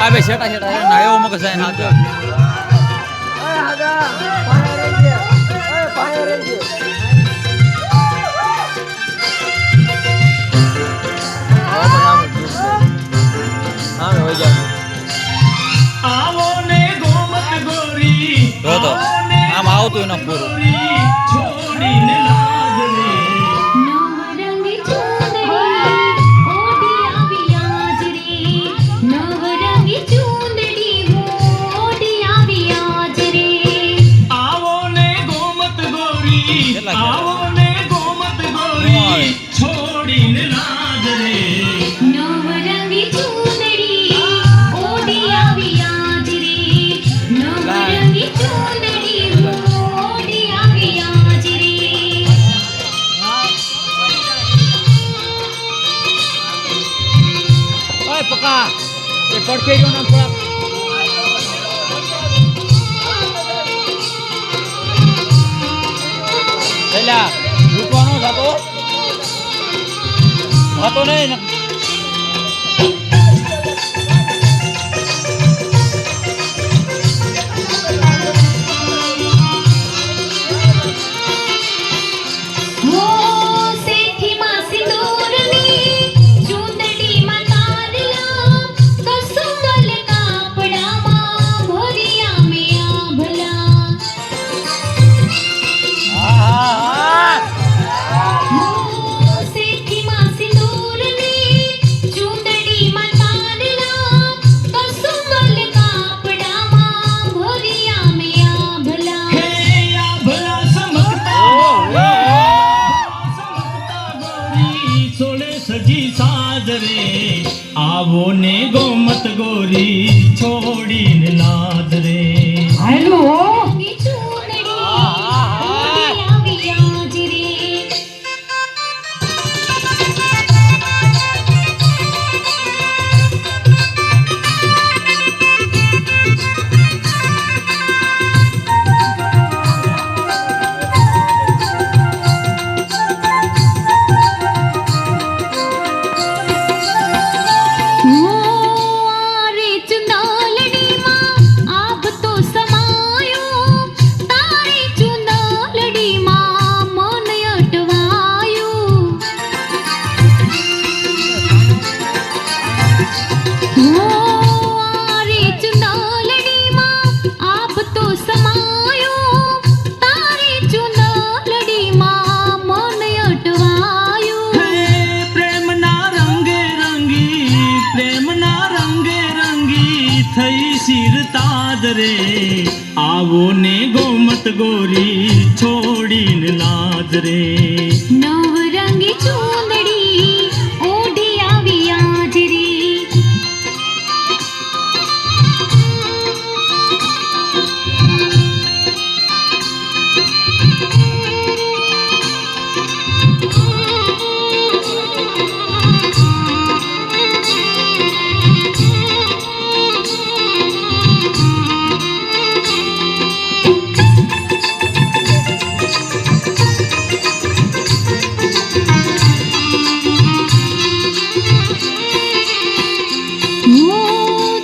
આવે શેટા શેટા નાયો મગ જાય ના તો આવો ને ગોમત ગોરી તો આમ આવતું ન પૂરું છોડીને લાજ રે નવરંગી ચૂંદડી ઓઢી આવી આજ રે નવરંગી ચૂંદડી ઓઢી આવી આજ રે આવો ને ગોમત ગોરી આવો ને ગોમત ગોરી છોડીને લાજ રે નવરંગી ચૂંદડી ઓઢી આવી આજ રે નવરંગી ચૂંદડી ઓઢી આવી આજ રે ઓય પકા એ પડકે ગયો ના થોડા પેલા રૂપવાનો થતો નહીં ને હો સેઠી માં સિંદૂરની ચૂંદડી માં તારલા કસુંગલ કાપડામાં ભર્યા મે આભલા હો સેઠી માં સિંદૂરની ચૂંદડી માં તારલા કસુંગલ કાપડામાં ભર્યા મે આભલા હે આ ભલા સમકતા ગોરી સોળે સજી સાજ રે આવો ને ગોમત ગોરી છોડીને લાજ રે રંગી ચૂંદડી ઓઢી આવી આજ રે રે ચુંદલડીમાં આપ તો સમાયો તારી ચુંદલડીમાં મન અટવાયું રે ચુંદલડીમાં આપ તો સમાયો તારી ચુંદલડીમાં મન અટવાયું હે પ્રેમના રંગે રંગી થઈ શિર તાજ રે આવો ને ગોમત ગોરી છોડીને લાજ રે નવરંગી ચૂંદડી ઓઢી આવી આજ રે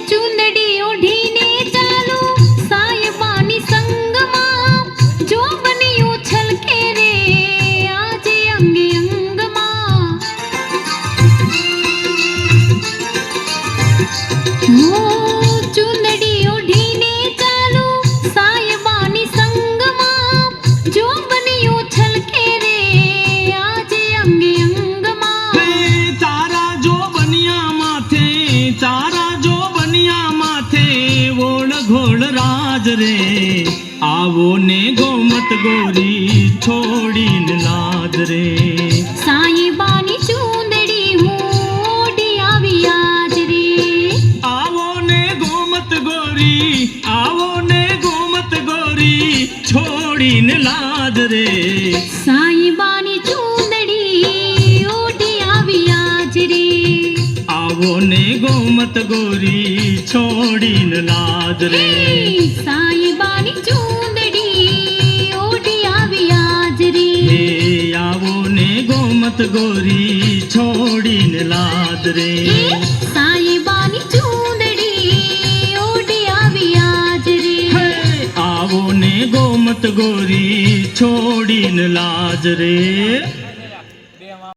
ચૂંદડી ઓઢીને ચાલો સાયબાની સંગમાં જો બન્યું છલકે રે આજે અંગે અંગમાં ચૂંદડી ઓઢીને ચાલો સાયબાની સંગમાં જો બન્યું છલકે રે આજે અંગે અંગમાં હે તારા જો બનિયા માથે ઓળ ઘોળ રાજ રે આવો ને ગોમત ગોરી છોડીને લાજ રે સાઈબાની ચૂંદડી હું ઓઢી આવી આજ રે આવો ને ગોમત ગોરી છોડીને લાજ રે સાઈબાની ચૂંદડી ઓઢી આવી આજ રે આવો ને ગોમત ગોરી છોડીને લાજ રે સાઈબાની ચૂંદડી ઓઢી આવી આજ રે હે આવો ને ગોમત ગોમત ગોરી છોડીને લાજ રે એ સાઈબાની ચૂંદડી ઓઢી આવી આજ રે હે, આવો ને ગોમત ગોરી છોડીને લાજ રે